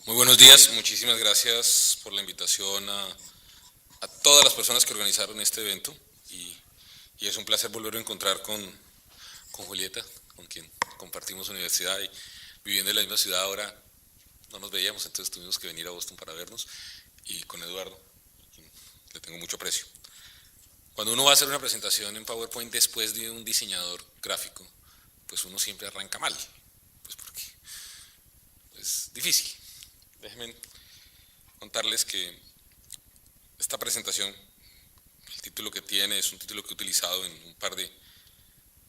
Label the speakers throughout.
Speaker 1: Muy buenos días, muchísimas gracias por la invitación a todas las personas que organizaron este evento y es un placer volver a encontrar con Julieta, con quien compartimos universidad y viviendo en la misma ciudad ahora no nos veíamos, entonces tuvimos que venir a Boston para vernos, y con Eduardo, a quien le tengo mucho aprecio. Cuando uno va a hacer una presentación en PowerPoint después de un diseñador gráfico, pues uno siempre arranca mal, pues porque es difícil. Déjenme contarles que esta presentación, el título que tiene es un título que he utilizado en un par de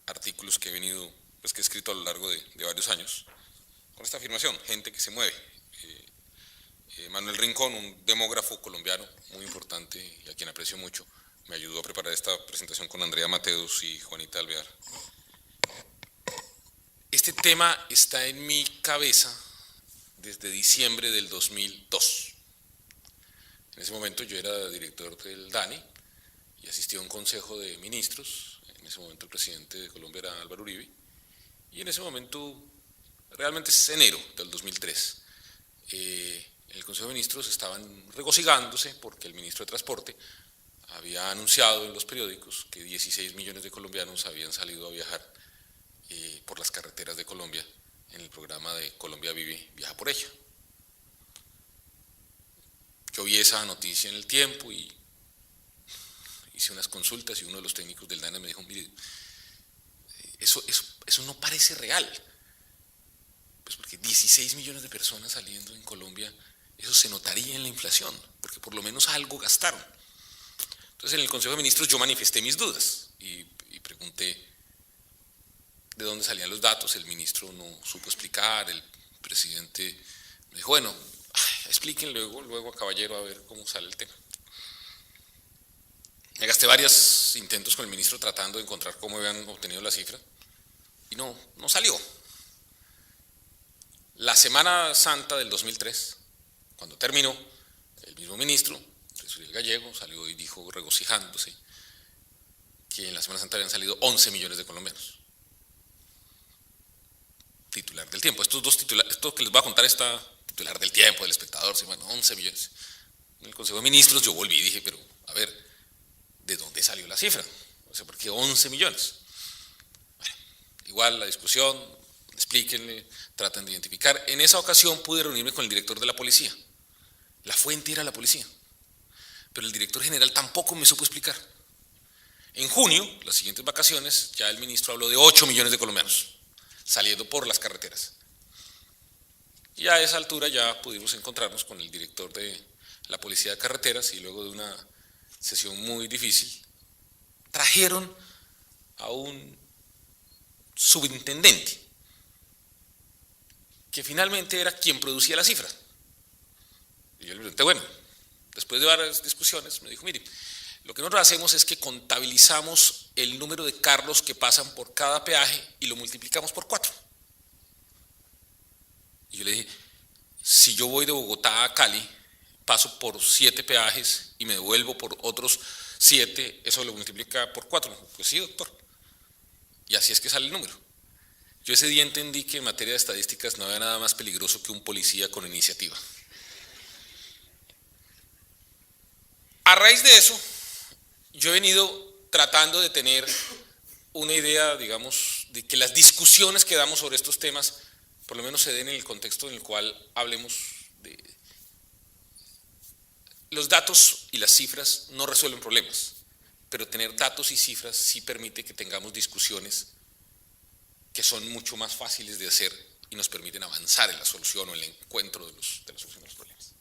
Speaker 1: artículos que he venido, pues que he escrito a lo largo de varios años, con esta afirmación: gente que se mueve. Manuel Rincón, un demógrafo colombiano muy importante y a quien aprecio mucho, me ayudó a preparar esta presentación con Andrea Mateus y Juanita Alvear. Este tema está en mi cabeza desde diciembre del 2002. En ese momento yo era director del DANE y asistí a un consejo de ministros. En ese momento el presidente de Colombia era Álvaro Uribe, y en ese momento, realmente es enero del 2003, en el Consejo de Ministros estaban regocijándose porque el ministro de Transporte había anunciado en los periódicos que 16 millones de colombianos habían salido a viajar por las carreteras de Colombia en el programa de Colombia Vive, Viaja por ella. Yo vi esa noticia en El Tiempo y hice unas consultas, y uno de los técnicos del DANE me dijo: mire, eso no parece real, pues porque 16 millones de personas saliendo en Colombia, eso se notaría en la inflación, porque por lo menos algo gastaron. Entonces en el Consejo de Ministros yo manifesté mis dudas y pregunté de dónde salían los datos. El ministro no supo explicar, el presidente me dijo: bueno, expliquen luego caballero, a ver cómo sale el tema. Me gasté varios intentos con el ministro tratando de encontrar cómo habían obtenido la cifra y no salió. La Semana Santa del 2003, cuando terminó, el mismo ministro, Jesús Uriel Gallego, salió y dijo, regocijándose, que en la Semana Santa habían salido 11 millones de colombianos. Titular del Tiempo. Estos dos titulares, esto que les voy a contar está titular del Tiempo, del Espectador, sí, bueno, 11 millones. En el Consejo de Ministros yo volví y dije, pero a ver, ¿de dónde salió la cifra? O sea, ¿por qué 11 millones? Bueno, igual la discusión, explíquenle, traten de identificar. En esa ocasión pude reunirme con el director de la policía. La fuente era la policía, pero el director general tampoco me supo explicar. En junio, las siguientes vacaciones, ya el ministro habló de 8 millones de colombianos saliendo por las carreteras. Y a esa altura ya pudimos encontrarnos con el director de la Policía de Carreteras, y luego de una sesión muy difícil, trajeron a un subintendente que finalmente era quien producía la cifra. Y yo le pregunté, bueno, después de varias discusiones, me dijo, mire, lo que nosotros hacemos es que contabilizamos el número de carros que pasan por cada peaje y lo multiplicamos por 4. Y yo le dije, si yo voy de Bogotá a Cali, paso por 7 peajes y me devuelvo por otros 7, eso lo multiplica por 4. Pues sí, doctor. Y así es que sale el número. Yo ese día entendí que en materia de estadísticas no había nada más peligroso que un policía con iniciativa. A raíz de eso, yo he venido tratando de tener una idea, digamos, de que las discusiones que damos sobre estos temas por lo menos se den en el contexto en el cual hablemos de... Los datos y las cifras no resuelven problemas, pero tener datos y cifras sí permite que tengamos discusiones que son mucho más fáciles de hacer y nos permiten avanzar en la solución o en el encuentro de la solución de los problemas.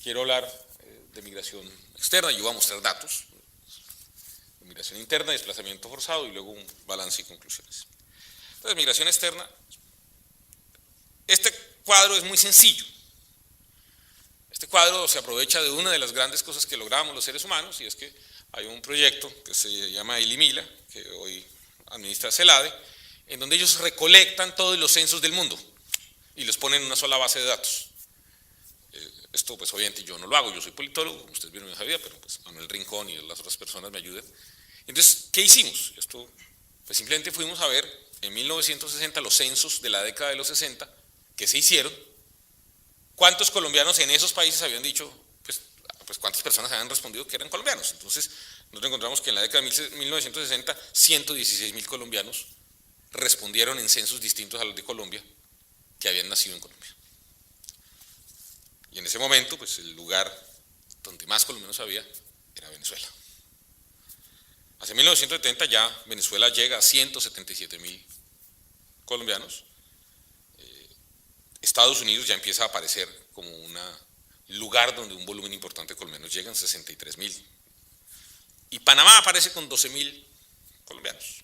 Speaker 1: Quiero hablar de migración externa. Yo voy a mostrar datos de migración interna, desplazamiento forzado y luego un balance y conclusiones. Entonces, migración externa. Este cuadro es muy sencillo. Este cuadro se aprovecha de una de las grandes cosas que logramos los seres humanos, y es que hay un proyecto que se llama ILIMILA, que hoy administra CELADE, en donde ellos recolectan todos los censos del mundo y los ponen en una sola base de datos. Esto pues obviamente yo no lo hago, yo soy politólogo, como ustedes vieron en esa vida, pero pues Manuel Rincón y las otras personas me ayudan. Entonces, ¿qué hicimos? Esto, pues simplemente fuimos a ver en 1960 los censos de la década de los 60 que se hicieron, ¿cuántos colombianos en esos países habían dicho, pues cuántas personas habían respondido que eran colombianos? Entonces, nosotros encontramos que en la década de 1960, 116.000 colombianos respondieron en censos distintos a los de Colombia que habían nacido en Colombia. Y en ese momento, pues el lugar donde más colombianos había era Venezuela. Hacia 1970 ya Venezuela llega a 177.000 colombianos. Estados Unidos ya empieza a aparecer como un lugar donde un volumen importante de colombianos llegan, 63.000. Y Panamá aparece con 12.000 colombianos.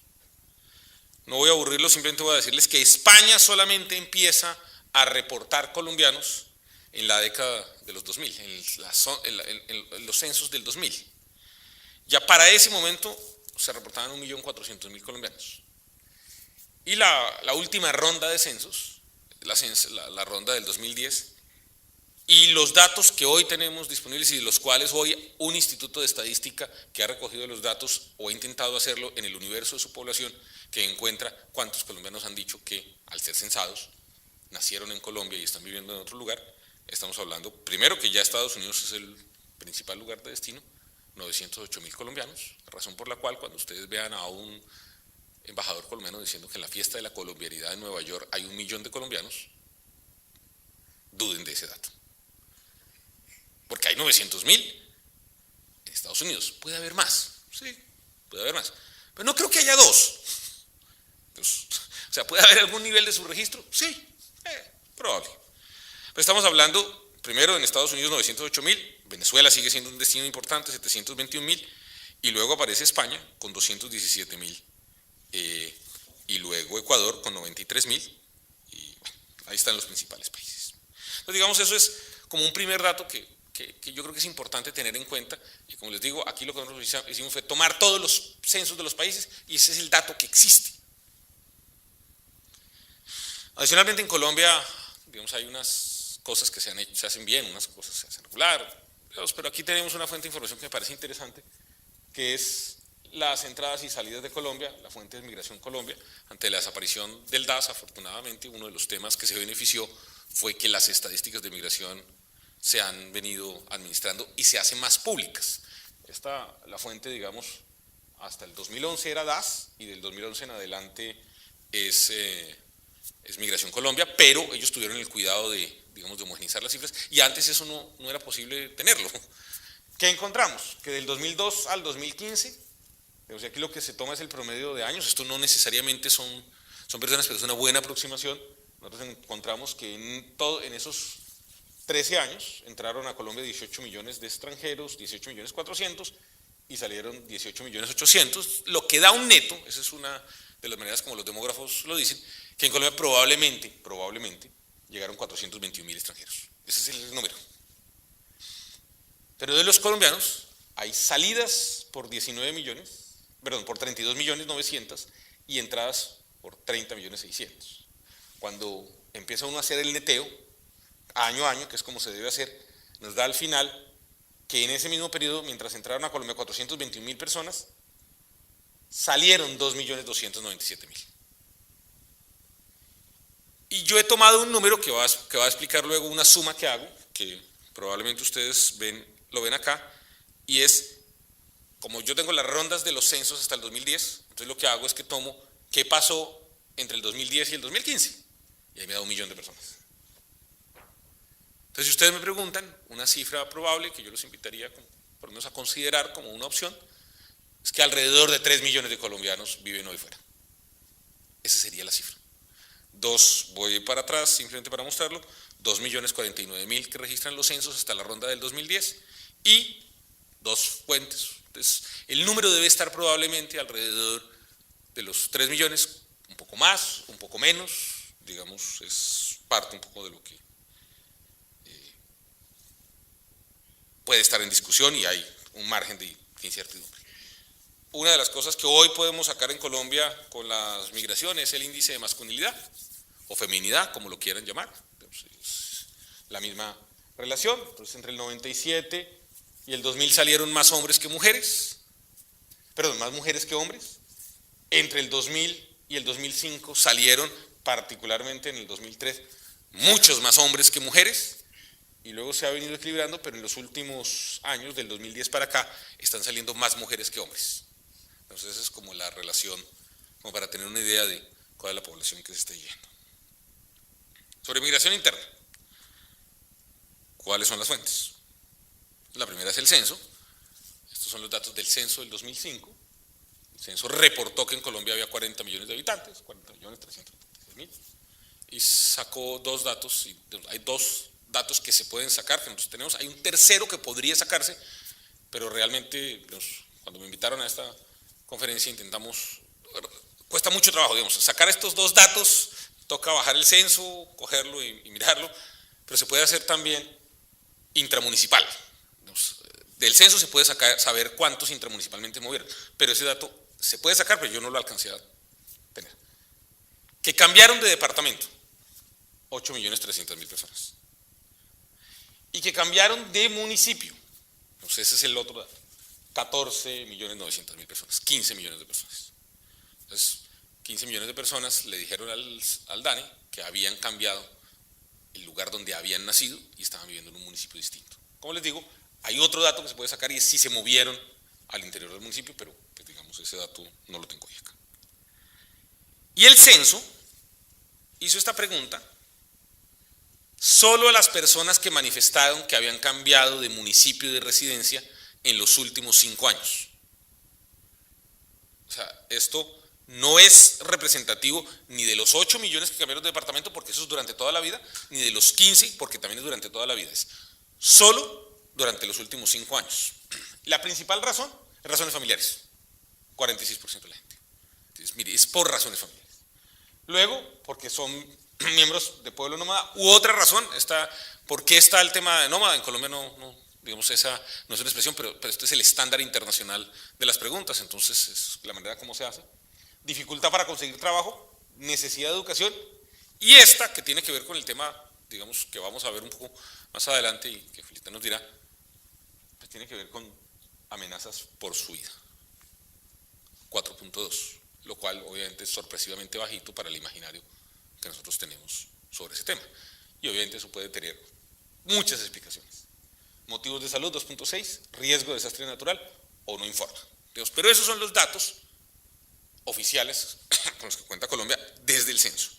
Speaker 1: No voy a aburrirlos, simplemente voy a decirles que España solamente empieza a reportar colombianos en la década de los 2000, en los censos del 2000. Ya para ese momento se reportaban 1.400.000 colombianos. Y la última ronda de censos, la ronda del 2010, y los datos que hoy tenemos disponibles y de los cuales hoy un instituto de estadística que ha recogido los datos o ha intentado hacerlo en el universo de su población, que encuentra cuántos colombianos han dicho que al ser censados nacieron en Colombia y están viviendo en otro lugar. Estamos hablando, primero, que ya Estados Unidos es el principal lugar de destino, 908.000 colombianos, razón por la cual cuando ustedes vean a un embajador colombiano diciendo que en la fiesta de la colombianidad en Nueva York hay 1 millón de colombianos, duden de ese dato. Porque hay 900.000 en Estados Unidos. Puede haber más, sí, puede haber más. Pero no creo que haya 2. Pues, o sea, ¿puede haber algún nivel de subregistro? Sí, probable. Pero estamos hablando, primero en Estados Unidos 908.000, Venezuela sigue siendo un destino importante, 721.000, y luego aparece España con 217.000, y luego Ecuador con 93.000, y bueno, ahí están los principales países. Entonces, digamos, eso es como un primer dato que yo creo que es importante tener en cuenta, y como les digo, aquí lo que nosotros hicimos fue tomar todos los censos de los países, y ese es el dato que existe. Adicionalmente, en Colombia, digamos, hay unas cosas que se hacen bien, unas cosas se hacen regular, pero aquí tenemos una fuente de información que me parece interesante, que es las entradas y salidas de Colombia, la fuente de Migración Colombia. Ante la desaparición del DAS, afortunadamente, uno de los temas que se benefició fue que las estadísticas de migración se han venido administrando y se hacen más públicas. La fuente, digamos, hasta el 2011 era DAS, y del 2011 en adelante es Migración Colombia, pero ellos tuvieron el cuidado de, digamos, de homogeneizar las cifras, y antes eso no era posible tenerlo. ¿Qué encontramos? Que del 2002 al 2015, o sea, aquí lo que se toma es el promedio de años. Esto no necesariamente son personas, pero es una buena aproximación. Nosotros encontramos que en esos 13 años entraron a Colombia 18 millones de extranjeros, 18.400.000, y salieron 18.800.000, lo que da un neto, esa es una de las maneras como los demógrafos lo dicen, que en Colombia probablemente llegaron 421.000 extranjeros. Ese es el número. Pero de los colombianos hay salidas por 32.900.000 y entradas por 30.600.000. Cuando empieza uno a hacer el neteo, año a año, que es como se debe hacer, nos da al final que en ese mismo periodo, mientras entraron a Colombia 421.000 personas, salieron 2.297.000. Y yo he tomado un número que va a explicar luego una suma que hago, que probablemente ustedes lo ven acá, y es, como yo tengo las rondas de los censos hasta el 2010, entonces lo que hago es que tomo qué pasó entre el 2010 y el 2015, y ahí me da 1 millón de personas. Entonces, si ustedes me preguntan, una cifra probable que yo los invitaría por lo menos a considerar como una opción, es que alrededor de 3 millones de colombianos viven hoy fuera. Esa sería la cifra. Voy para atrás simplemente para mostrarlo, 2.049.000 que registran los censos hasta la ronda del 2010, y 2 fuentes. Entonces, el número debe estar probablemente alrededor de los 3 millones, un poco más, un poco menos, digamos, es parte un poco de lo que puede estar en discusión, y hay un margen de incertidumbre. Una de las cosas que hoy podemos sacar en Colombia con las migraciones es el índice de masculinidad o feminidad, como lo quieran llamar. Es la misma relación. Entonces, entre el 97 y el 2000 salieron más hombres que mujeres, más mujeres que hombres. Entre el 2000 y el 2005 salieron, particularmente en el 2003, muchos más hombres que mujeres. y luego se ha venido equilibrando, pero en los últimos años, del 2010 para acá, están saliendo más mujeres que hombres. Entonces esa es como la relación, como para tener una idea de cuál es la población que se está yendo. Sobre migración interna, ¿cuáles son las fuentes? La primera es el censo. Estos son los datos del censo del 2005. El censo reportó que en Colombia había 40 millones de habitantes, 40.336.000, y sacó dos datos, y hay dos datos que se pueden sacar, que nosotros tenemos, hay un tercero que podría sacarse, pero realmente cuando me invitaron a esta conferencia intentamos, cuesta mucho trabajo, digamos, sacar estos dos datos, toca bajar el censo, cogerlo y mirarlo, pero se puede hacer también intramunicipal. Del censo se puede saber cuántos intramunicipalmente movieron, pero ese dato se puede sacar, pero yo no lo alcancé a tener. Que cambiaron de departamento, 8.300.000 personas. Y que cambiaron de municipio, entonces ese es el otro dato, 14.900.000 personas, 15 millones de personas. Entonces, 15 millones de personas le dijeron al DANE que habían cambiado el lugar donde habían nacido y estaban viviendo en un municipio distinto. Como les digo, hay otro dato que se puede sacar y es si se movieron al interior del municipio, pero pues, digamos ese dato no lo tengo acá. Y el censo hizo esta pregunta solo a las personas que manifestaron que habían cambiado de municipio de residencia en los últimos 5 años. O sea, esto no es representativo ni de los 8 millones que cambiaron de departamento, porque eso es durante toda la vida, ni de los 15, porque también es durante toda la vida. Es solo durante los últimos 5 años. La principal razón es razones familiares, 46% de la gente. Entonces, mire, es por razones familiares. Luego, porque son miembros de pueblo nómada, u otra razón, ¿por qué está el tema de nómada? En Colombia digamos, esa no es una expresión, pero este es el estándar internacional de las preguntas, entonces es la manera como se hace. Dificultad para conseguir trabajo, necesidad de educación, y esta que tiene que ver con el tema, digamos, que vamos a ver un poco más adelante y que Julieta nos dirá, pues tiene que ver con amenazas por su vida, 4.2, lo cual obviamente es sorpresivamente bajito para el imaginario que nosotros tenemos sobre ese tema, y obviamente eso puede tener muchas explicaciones. Motivos de salud, 2.6, riesgo de desastre natural o no informa. Pero esos son los datos oficiales con los que cuenta Colombia desde el censo.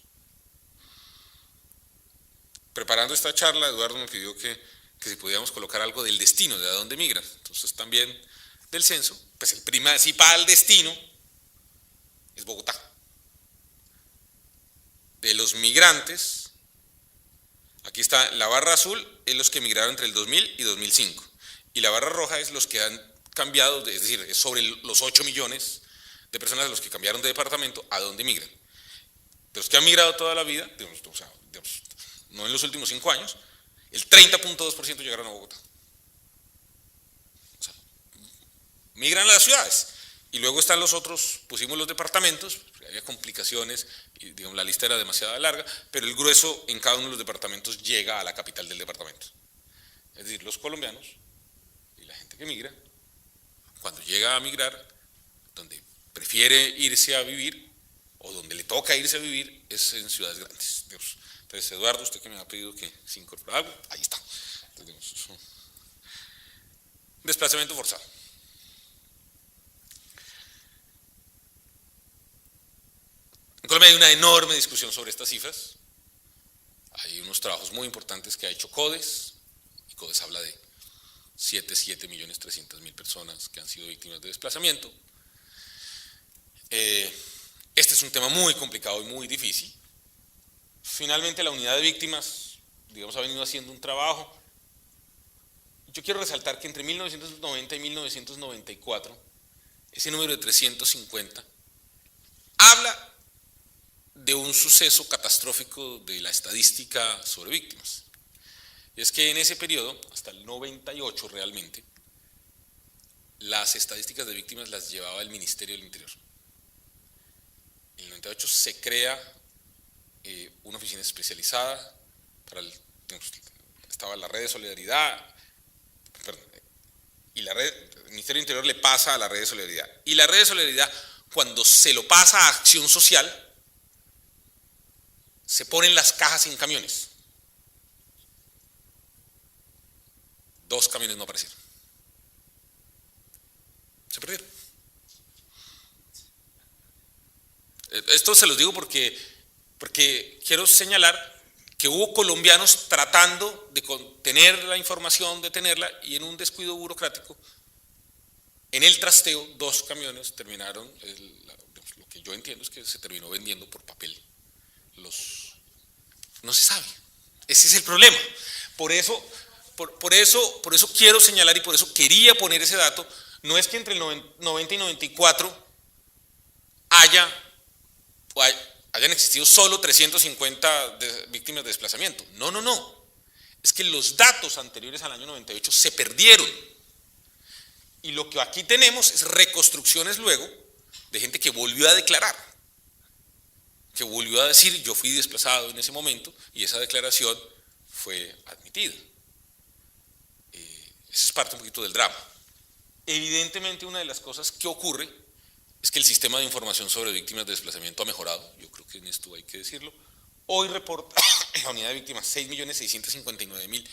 Speaker 1: Preparando esta charla, Eduardo me pidió que si podíamos colocar algo del destino, de a dónde migran. Entonces también del censo, pues el principal destino es Bogotá. De los migrantes, aquí está la barra azul, es los que migraron entre el 2000 y 2005. Y la barra roja es los que han cambiado, es decir, es sobre los 8 millones de personas de los que cambiaron de departamento, ¿a dónde migran? De los que han migrado toda la vida, digamos, no en los últimos 5 años, el 30.2% llegaron a Bogotá. O sea, migran a las ciudades. Y luego están los otros, pusimos los departamentos, había complicaciones, y digamos, la lista era demasiado larga, pero el grueso en cada uno de los departamentos llega a la capital del departamento. Es decir, los colombianos y la gente que migra, cuando llega a migrar, donde prefiere irse a vivir, o donde le toca irse a vivir, es en ciudades grandes. Entonces, Eduardo, usted que me ha pedido que se incorpore algo, ahí está. Entonces, desplazamiento forzado. En Colombia hay una enorme discusión sobre estas cifras. Hay unos trabajos muy importantes que ha hecho CODES, y CODES habla de 7.300.000 personas que han sido víctimas de desplazamiento. Este es un tema muy complicado y muy difícil. Finalmente la unidad de víctimas, digamos, ha venido haciendo un trabajo. Yo quiero resaltar que entre 1990 y 1994, ese número de 350 habla de un suceso catastrófico de la estadística sobre víctimas. Y es que en ese periodo, hasta el 98 realmente, las estadísticas de víctimas las llevaba el Ministerio del Interior. En el 98 se crea una oficina especializada estaba la red de solidaridad, y el Ministerio del Interior le pasa a la red de solidaridad. Y la red de solidaridad, cuando se lo pasa a acción social, se ponen las cajas en camiones. 2 camiones no aparecieron. Se perdieron. Esto se los digo porque quiero señalar que hubo colombianos tratando de contener la información, de tenerla, y en un descuido burocrático, en el trasteo, 2 camiones terminaron, lo que yo entiendo es que se terminó vendiendo por papel. No se sabe. Ese es el problema. Por eso quiero señalar y por eso quería poner ese dato. No es que entre el 90 y 94 hayan existido solo 350 víctimas de desplazamiento. No. Es que los datos anteriores al año 98 se perdieron. Y lo que aquí tenemos es reconstrucciones luego de gente que volvió a declarar, que volvió a decir: yo fui desplazado en ese momento, y esa declaración fue admitida. Eso es parte un poquito del drama. Evidentemente, una de las cosas que ocurre es que el sistema de información sobre víctimas de desplazamiento ha mejorado. Yo creo que en esto hay que decirlo. Hoy reporta la unidad de víctimas 6.659.000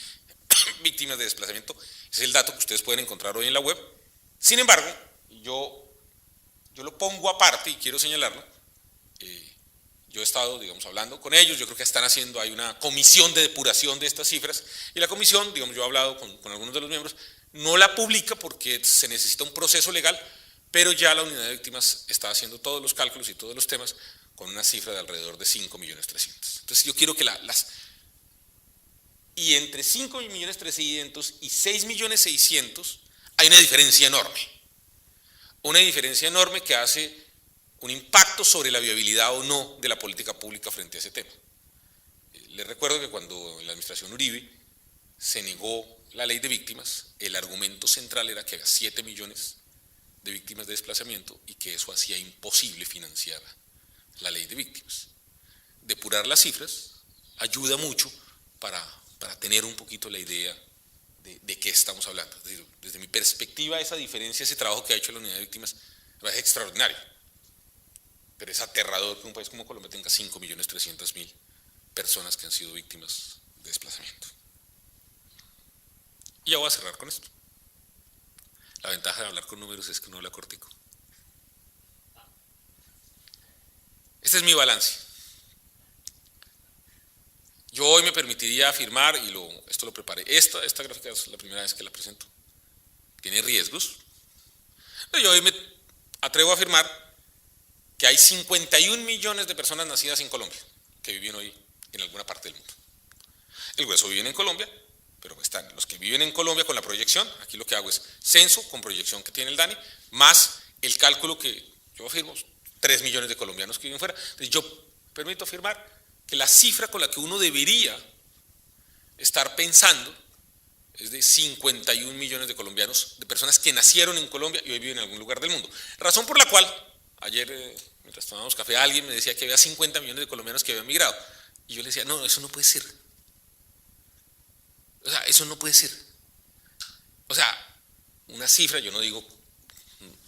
Speaker 1: víctimas de desplazamiento. Ese es el dato que ustedes pueden encontrar hoy en la web. Sin embargo, yo lo pongo aparte y quiero señalarlo. Yo he estado, digamos, hablando con ellos. Yo creo que hay una comisión de depuración de estas cifras, y la comisión, digamos, yo he hablado con algunos de los miembros, no la publica porque se necesita un proceso legal, pero ya la unidad de víctimas está haciendo todos los cálculos y todos los temas con una cifra de alrededor de 5.300.000. Entonces yo quiero que y entre 5.300.000 y 6.600.000 hay una diferencia enorme que hace un impacto sobre la viabilidad o no de la política pública frente a ese tema. Les recuerdo que cuando en la administración Uribe se negó la ley de víctimas, el argumento central era que había 7 millones de víctimas de desplazamiento y que eso hacía imposible financiar la ley de víctimas. Depurar las cifras ayuda mucho para tener un poquito la idea de qué estamos hablando. Desde mi perspectiva, esa diferencia, ese trabajo que ha hecho la unidad de víctimas es extraordinario. Pero es aterrador que un país como Colombia tenga 5.300.000 personas que han sido víctimas de desplazamiento. Y ya voy a cerrar con esto. La ventaja de hablar con números es que uno habla cortico. Este es mi balance. Yo hoy me permitiría afirmar, y esto lo preparé, esta gráfica es la primera vez que la presento, tiene riesgos, pero yo hoy me atrevo a afirmar que hay 51 millones de personas nacidas en Colombia que viven hoy en alguna parte del mundo. El grueso viven en Colombia, pero están los que viven en Colombia con la proyección. Aquí lo que hago es censo con proyección que tiene el DANE, más el cálculo que yo afirmo, 3 millones de colombianos que viven fuera. Entonces yo permito afirmar que la cifra con la que uno debería estar pensando es de 51 millones de colombianos, de personas que nacieron en Colombia y hoy viven en algún lugar del mundo. Razón por la cual, ayer mientras tomábamos café, alguien me decía que había 50 millones de colombianos que habían migrado. Y yo le decía: no, eso no puede ser. O sea, eso no puede ser. O sea, una cifra, yo no digo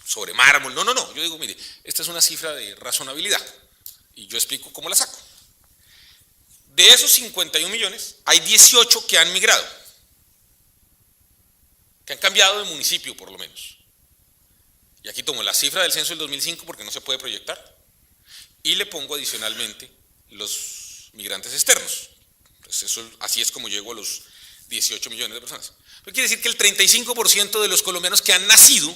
Speaker 1: sobre mármol, no. Yo digo, mire, esta es una cifra de razonabilidad y yo explico cómo la saco. De esos 51 millones, hay 18 que han migrado, que han cambiado de municipio por lo menos. Y aquí tomo la cifra del censo del 2005 porque no se puede proyectar, y le pongo adicionalmente los migrantes externos. Entonces así es como llego a los 18 millones de personas. Pero quiere decir que el 35% de los colombianos que han nacido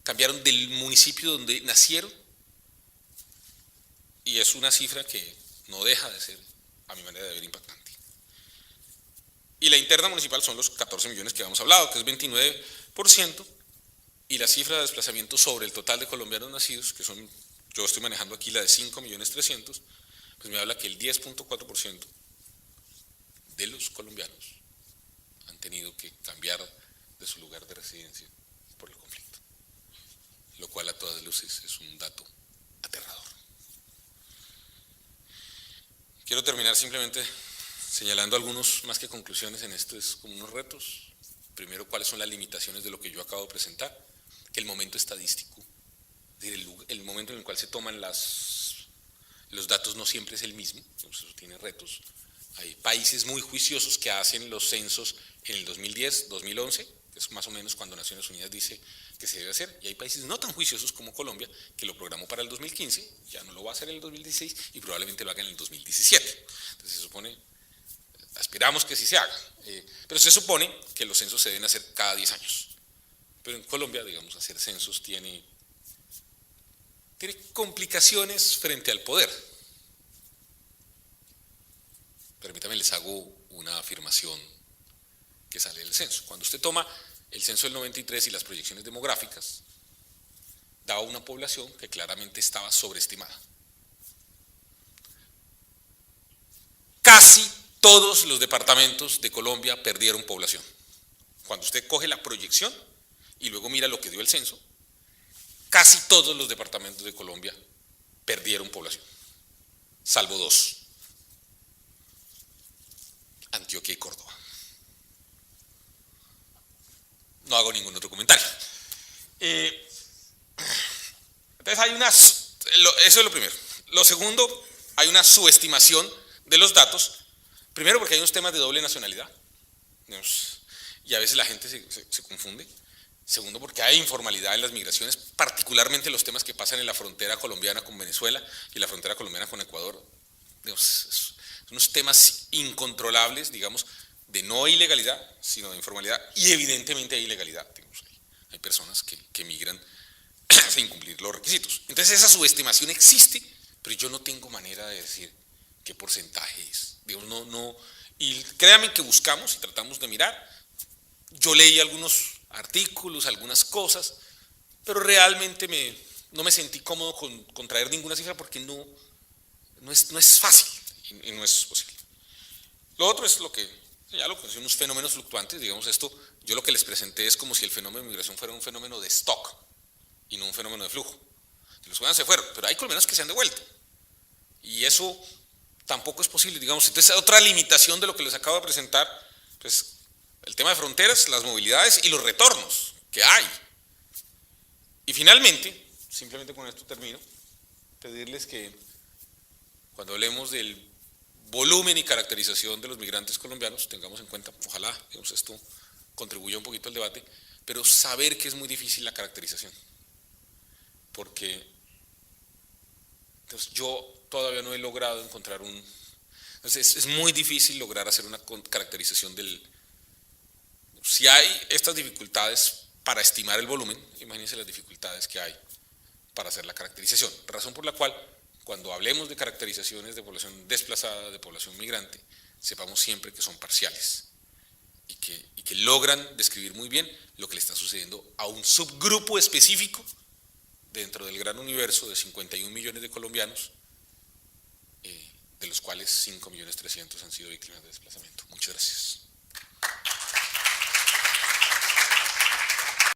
Speaker 1: cambiaron del municipio donde nacieron, y es una cifra que no deja de ser, a mi manera de ver, impactante. Y la interna municipal son los 14 millones que habíamos hablado, que es 29%, y la cifra de desplazamiento sobre el total de colombianos nacidos, que son, yo estoy manejando aquí la de 5.300.000, pues me habla que el 10.4% de los colombianos han tenido que cambiar de su lugar de residencia por el conflicto, lo cual a todas luces es un dato aterrador. Quiero terminar simplemente señalando algunos, más que conclusiones en esto, es como unos retos. Primero, cuáles son las limitaciones de lo que yo acabo de presentar, que el momento estadístico, es decir, el momento en el cual se toman los datos no siempre es el mismo, entonces eso tiene retos Hay países muy juiciosos que hacen los censos en el 2010, 2011, que es más o menos cuando Naciones Unidas dice que se debe hacer, y hay países no tan juiciosos como Colombia, que lo programó para el 2015, ya no lo va a hacer en el 2016 y probablemente lo haga en el 2017. Entonces se supone, aspiramos que sí se haga, pero se supone que los censos se deben hacer cada 10 años. Pero en Colombia, digamos, hacer censos tiene complicaciones frente al poder. Permítanme, les hago una afirmación que sale del censo. Cuando usted toma el censo del 93 y las proyecciones demográficas, daba una población que claramente estaba sobreestimada. Casi todos los departamentos de Colombia perdieron población. Cuando usted coge la proyección y luego mira lo que dio el censo, casi todos los departamentos de Colombia perdieron población, salvo dos: Antioquia y Córdoba. No hago ningún otro comentario. Entonces hay eso es lo primero. Lo segundo, hay una subestimación de los datos, primero porque hay unos temas de doble nacionalidad, y a veces la gente se confunde. Segundo, porque hay informalidad en las migraciones, particularmente los temas que pasan en la frontera colombiana con Venezuela y la frontera colombiana con Ecuador. Son unos temas incontrolables, digamos, de no ilegalidad, sino de informalidad, y evidentemente hay ilegalidad. Hay personas que migran sin cumplir los requisitos. Entonces esa subestimación existe, pero yo no tengo manera de decir qué porcentaje es. Y créanme que buscamos y tratamos de mirar. Yo leí algunos artículos, algunas cosas, pero realmente no me sentí cómodo con traer ninguna cifra porque no es fácil y no es posible. Lo otro es lo que son unos fenómenos fluctuantes, digamos esto, yo lo que les presenté es como si el fenómeno de migración fuera un fenómeno de stock y no un fenómeno de flujo. Los colombianos se fueron, pero hay colombianos que se han devuelto. Y eso tampoco es posible, digamos. Entonces, otra limitación de lo que les acabo de presentar, pues, el tema de fronteras, las movilidades y los retornos que hay. Y finalmente, simplemente con esto termino, pedirles que cuando hablemos del volumen y caracterización de los migrantes colombianos, tengamos en cuenta, ojalá, digamos, esto contribuya un poquito al debate, pero saber que es muy difícil la caracterización. Porque entonces, yo todavía no he logrado encontrar entonces es muy difícil lograr hacer una caracterización si hay estas dificultades para estimar el volumen, imagínense las dificultades que hay para hacer la caracterización, razón por la cual cuando hablemos de caracterizaciones de población desplazada, de población migrante, sepamos siempre que son parciales y que logran describir muy bien lo que le está sucediendo a un subgrupo específico dentro del gran universo de 51 millones de colombianos, de los cuales 5.300.000 han sido víctimas de desplazamiento. Muchas gracias.